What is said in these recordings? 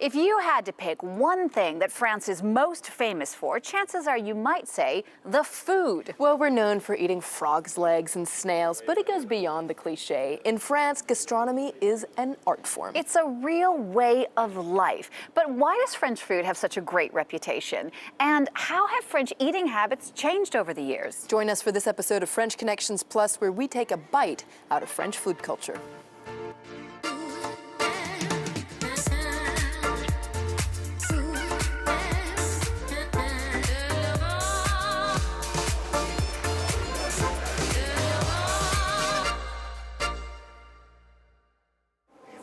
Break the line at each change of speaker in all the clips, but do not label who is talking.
If you had to pick one thing that France is most famous for, chances are you might say the food.
Well, we're known for eating frogs' legs and snails, but it goes beyond the cliche. In France, gastronomy is an art form.
It's a real way of life. But why does French food have such a great reputation? And how have French eating habits changed over the years?
Join us for this episode of French Connections Plus, where we take a bite out of French food culture.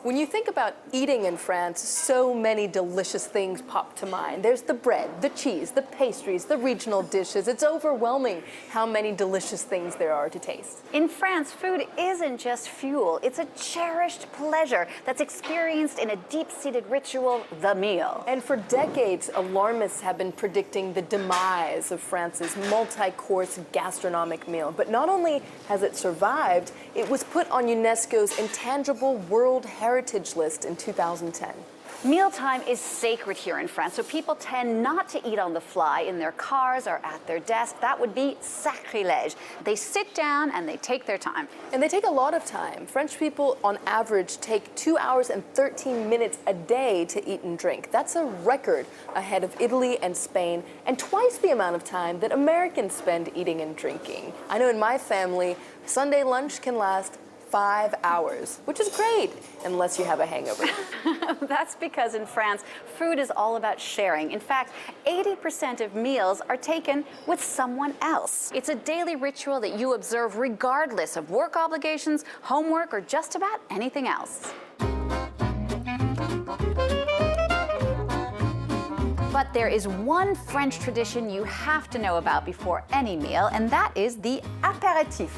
When you think about eating in France, so many delicious things pop to mind. There's the bread, the cheese, the pastries, the regional dishes. It's overwhelming how many delicious things there are to taste.
In France, food isn't just fuel. It's a cherished pleasure that's experienced in a deep-seated ritual, the meal.
And for decades, alarmists have been predicting the demise of France's multi-course gastronomic meal. But not only has it survived, it was put on UNESCO's Intangible World Heritage List in 2010.
Mealtime is sacred here in France, so people tend not to eat on the fly in their cars or at their desk. That would be sacrilege. They sit down and they take their time.
And they take a lot of time. French people, on average, take 2 hours and 13 minutes a day to eat and drink. That's a record ahead of Italy and Spain, and twice the amount of time that Americans spend eating and drinking. I know in my family, Sunday lunch can last 5 hours, which is great, unless you have a hangover.
That's because in France, food is all about sharing. In fact, 80% of meals are taken with someone else. It's a daily ritual that you observe regardless of work obligations, homework, or just about anything else. But there is one French tradition you have to know about before any meal, and that is the apéritif.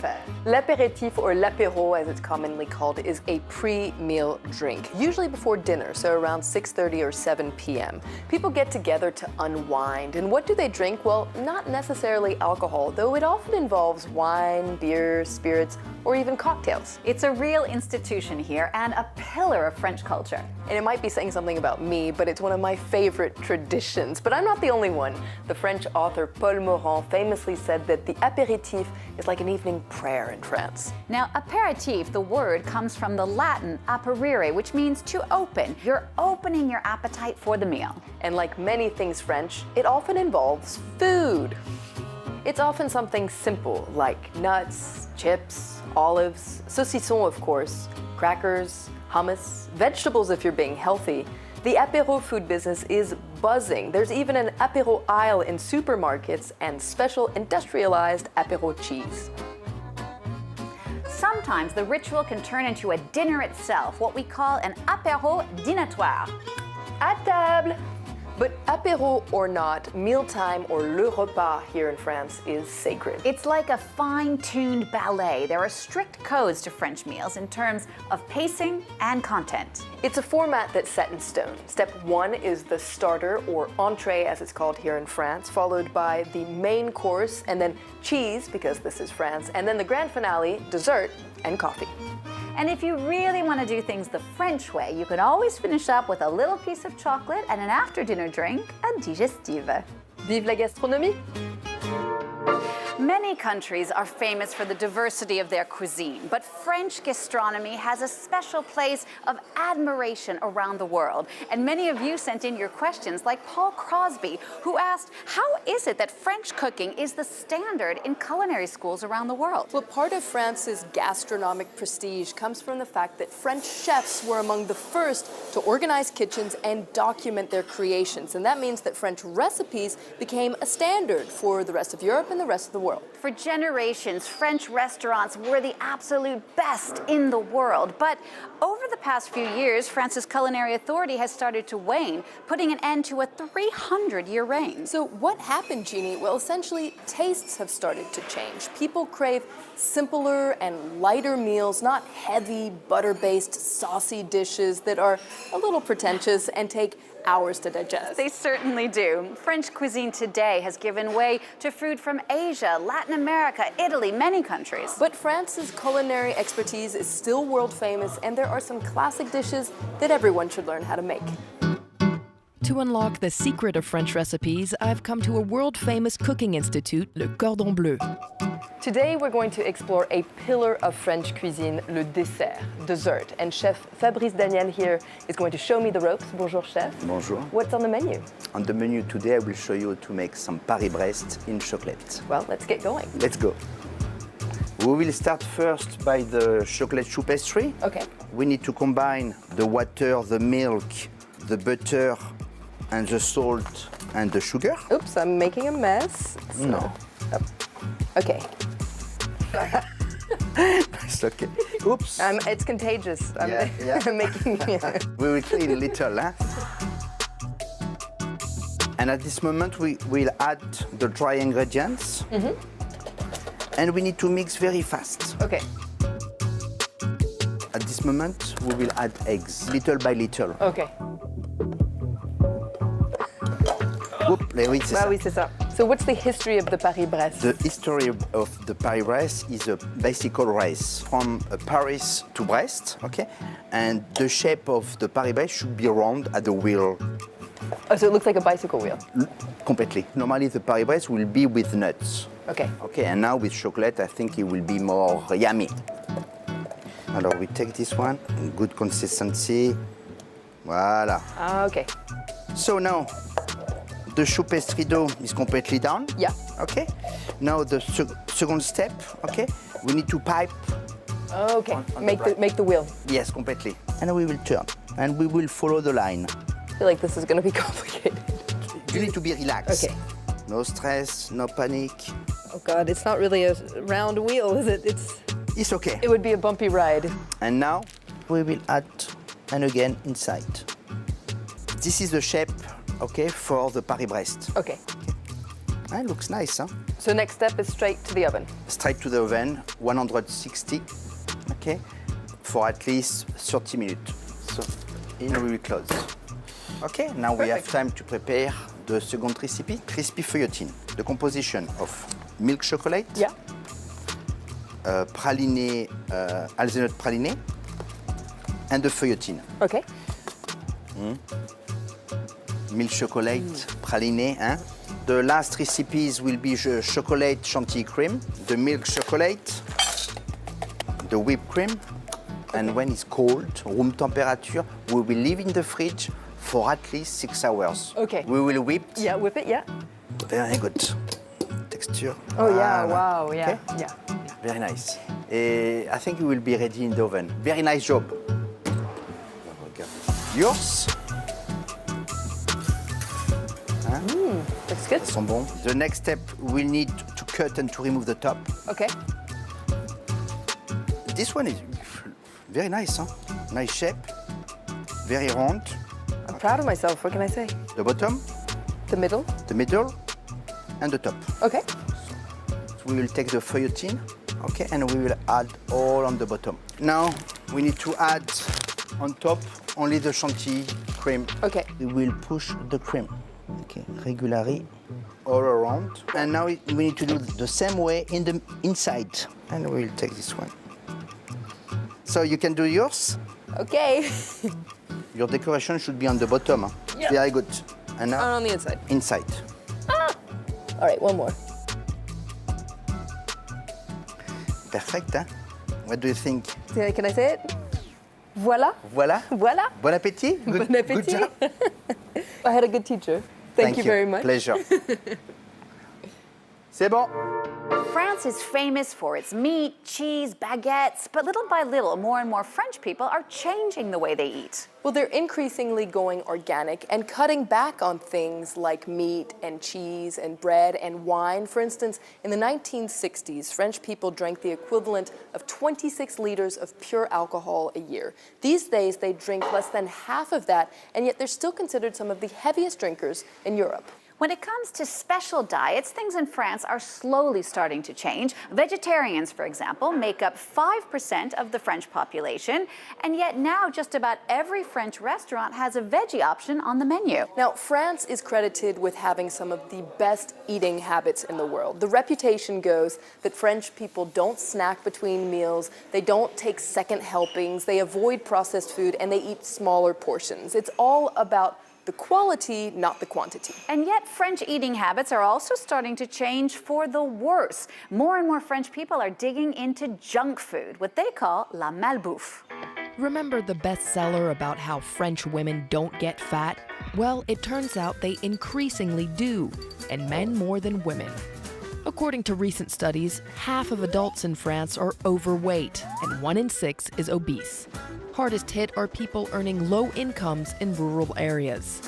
L'apéritif, or l'apéro as it's commonly called, is a pre-meal drink, usually before dinner, so around 6:30 or 7 p.m. People get together to unwind, and what do they drink? Well, not necessarily alcohol, though it often involves wine, beer, spirits, or even cocktails.
It's a real institution here and a pillar of French culture.
And it might be saying something about me, but it's one of my favorite traditions. But I'm not the only one. The French author Paul Morand famously said that the apéritif is like an evening prayer in France.
Now, apéritif, the word, comes from the Latin aperire, which means to open. You're opening your appetite for the meal.
And like many things French, it often involves food. It's often something simple, like nuts, chips, olives, saucisson, of course, crackers, hummus, vegetables if you're being healthy. The apéro food business is buzzing. There's even an apéro aisle in supermarkets and special industrialized apéro cheese.
Sometimes the ritual can turn into a dinner itself, what we call an apéro dînatoire.
À table! But apéro or not, mealtime or le repas here in France is sacred.
It's like a fine-tuned ballet. There are strict codes to French meals in terms of pacing and content.
It's a format that's set in stone. Step 1 is the starter, or entree as it's called here in France, followed by the main course, and then cheese, because this is France, and then the grand finale, dessert, and coffee.
And if you really want to do things the French way, you can always finish up with a little piece of chocolate and an after-dinner drink, a digestive.
Vive la gastronomie!
Many countries are famous for the diversity of their cuisine, but French gastronomy has a special place of admiration around the world. And many of you sent in your questions, like Paul Crosby, who asked, how is it that French cooking is the standard in culinary schools around the world?
Well, part of France's gastronomic prestige comes from the fact that French chefs were among the first to organize kitchens and document their creations. And that means that French recipes became a standard for the rest of Europe and the rest of the world.
For generations, French restaurants were the absolute best in the world. But over the past few years, France's culinary authority has started to wane, putting an end to a 300-year reign.
So what happened, Jeannie? Well, essentially, tastes have started to change. People crave simpler and lighter meals, not heavy, butter-based, saucy dishes that are a little pretentious and take hours to digest.
They certainly do. French cuisine today has given way to food from Asia, Latin America, Italy, many countries.
But France's culinary expertise is still world famous, and there are some classic dishes that everyone should learn how to make.
To unlock the secret of French recipes, I've come to a world-famous cooking institute, Le Cordon Bleu.
Today we're going to explore a pillar of French cuisine, le dessert. And Chef Fabrice Daniel here is going to show me the ropes. Bonjour, Chef.
Bonjour.
What's on the menu?
On the menu today, I will show you how to make some Paris-Brest in chocolate.
Well, let's get going.
Let's go. We will start first by the chocolate choux pastry.
Okay.
We need to combine the water, the milk, the butter, and the salt and the sugar.
Oops, I'm making a mess. So-
No.
Okay.
It's okay. Oops.
It's contagious. I'm
Yeah.
making.
We will clean a little, huh? And at this moment, we will add the dry ingredients. And we need to mix very fast.
Okay.
At this moment, we will add eggs, little by little.
Okay.
Oups, oui, c'est
Ah
ça.
oui, c'est ça. So what's the history of the Paris-Brest?
The history of the Paris-Brest is a bicycle race from Paris to Brest, okay? And the shape of the Paris-Brest should be round at the wheel,
Oh, so it looks like a bicycle wheel.
completely. Normally, the Paris-Brest will be with nuts.
Okay.
Okay, and now with chocolate, I think it will be more yummy. Alors, we take this one, good consistency. Voilà.
Ah, okay.
So now, the choux pastry dough is completely done.
Yeah.
Okay. Now the second step. Okay. We need to pipe.
Okay.
on
Make
the
the wheel.
Yes, completely. And we will turn. And we will follow the line.
I feel like this is going to be complicated.
You need to be relaxed.
Okay.
No stress, no panic.
Oh God, it's not really a round wheel, is it?
It's okay.
It would be a bumpy ride.
And now we will add and again inside. This is the shape, okay, for the Paris-Brest.
Okay.
It looks nice, huh?
So next step is straight to the oven.
Straight to the oven, 160, okay, for at least 30 minutes. So, in we will close. Okay, now we have
Perfect.
time to prepare the second recipe, crispy feuilletine. The composition of milk chocolate,
Yeah.
praliné, hazelnut praliné, and the feuilletine.
Okay.
Milk chocolate, praliné, hein? The last recipes will be the chocolate chantilly cream, the milk chocolate, the whipped cream, and when it's cold, room temperature, we will leave in the fridge for at least 6 hours.
Okay.
We will whip.
Yeah, whip it, yeah.
Very good. Texture.
Oh yeah,
Voilà.
wow, yeah,
Okay?
yeah.
Very nice. I think it will be ready in the oven. Very nice job. Yours?
Looks good.
Elles sont bons. The next step, we'll need to cut and to remove the top.
Okay.
This one is very nice, huh? Nice shape, very round.
I'm proud of myself. What can I say?
The bottom,
The middle.
the middle, and the top.
Okay.
So we will take the feuilletine, okay, and we will add all on the bottom. Now we need to add on top only the chantilly cream.
Okay.
We will push the cream, okay, regularly all around. And now we need to do the same way in the inside. And we will take this one. So you can do yours.
Okay.
Your decoration should be on the bottom. Huh?
Yeah.
Very good. And now
On the inside.
inside.
All right, one more.
Perfect, huh? What do you think?
Can I say it? Voila.
Voilà.
Voila.
Bon appétit. Good,
Bon appétit.
Good job.
I had a good teacher. Thank you very much.
Pleasure. C'est bon.
France is famous for its meat, cheese, baguettes, but little by little, more and more French people are changing the way they eat.
Well, they're increasingly going organic and cutting back on things like meat and cheese and bread and wine. For instance, in the 1960s, French people drank the equivalent of 26 liters of pure alcohol a year. These days, they drink less than half of that, and yet they're still considered some of the heaviest drinkers in Europe.
When it comes to special diets, things in France are slowly starting to change. Vegetarians, for example, make up 5% of the French population, and yet now just about every French restaurant has a veggie option on the menu.
Now, France is credited with having some of the best eating habits in the world. The reputation goes that French people don't snack between meals, they don't take second helpings, they avoid processed food, and they eat smaller portions. It's all about The quality, not the quantity.
And yet, French eating habits are also starting to change for the worse. More and more French people are digging into junk food, what they call la malbouffe.
Remember the bestseller about how French women don't get fat? Well, it turns out they increasingly do, and men more than women. According to recent studies, half of adults in France are overweight, and 1 in 6 is obese. Hardest hit are people earning low incomes in rural areas.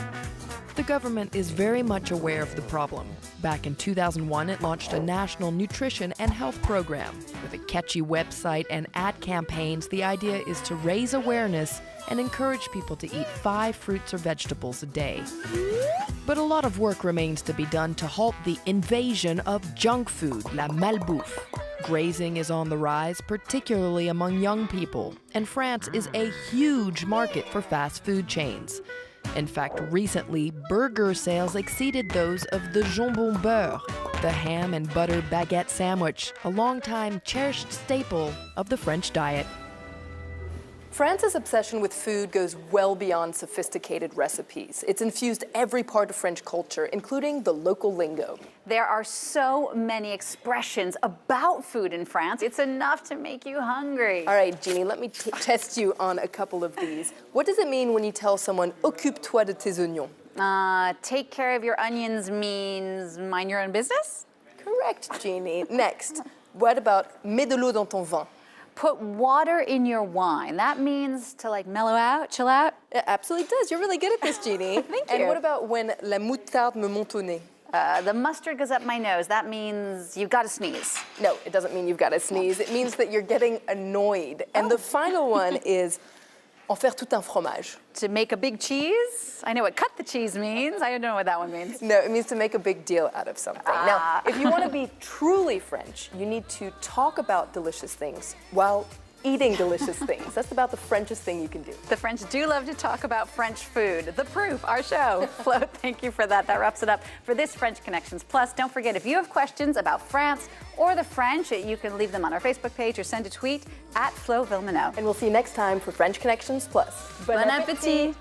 The government is very much aware of the problem. Back in 2001, it launched a national nutrition and health program. With a catchy website and ad campaigns, the idea is to raise awareness and encourage people to eat 5 fruits or vegetables a day. But a lot of work remains to be done to halt the invasion of junk food, la malbouffe. Grazing is on the rise, particularly among young people, and France is a huge market for fast food chains. In fact, recently, burger sales exceeded those of the jambon beurre, the ham and butter baguette sandwich, a long-time cherished staple of the French diet.
France's obsession with food goes well beyond sophisticated recipes. It's infused every part of French culture, including the local lingo.
There are so many expressions about food in France, it's enough to make you hungry.
All right, Jeannie, let me test you on a couple of these. What does it mean when you tell someone, occupe-toi de tes oignons?
Take care of your onions means mind your own business?
Correct, Jeannie. Next, what about mets de l'eau dans ton vin?
Put water in your wine. That means to like mellow out, chill out?
It absolutely does. You're really good at this, Jeannie.
Thank
And
you.
what about when la moutarde me monte au nez?
The mustard goes up my nose. That means you've got to sneeze.
No, it doesn't mean you've got to sneeze. It means that you're getting annoyed. And the final one is en faire tout un fromage.
To make a big cheese? I know what cut the cheese means. I don't know what that one means.
No, it means to make a big deal out of something. Now, if you want to be truly French, you need to talk about delicious things while eating delicious things. That's about the Frenchest thing you can do.
The French do love to talk about French food. The proof, our show. Flo, thank you for that. That wraps it up for this French Connections Plus. Don't forget, if you have questions about France or the French, you can leave them on our Facebook page or send a tweet at Flo Villeminot.
And we'll see you next time for French Connections Plus.
Bon appétit!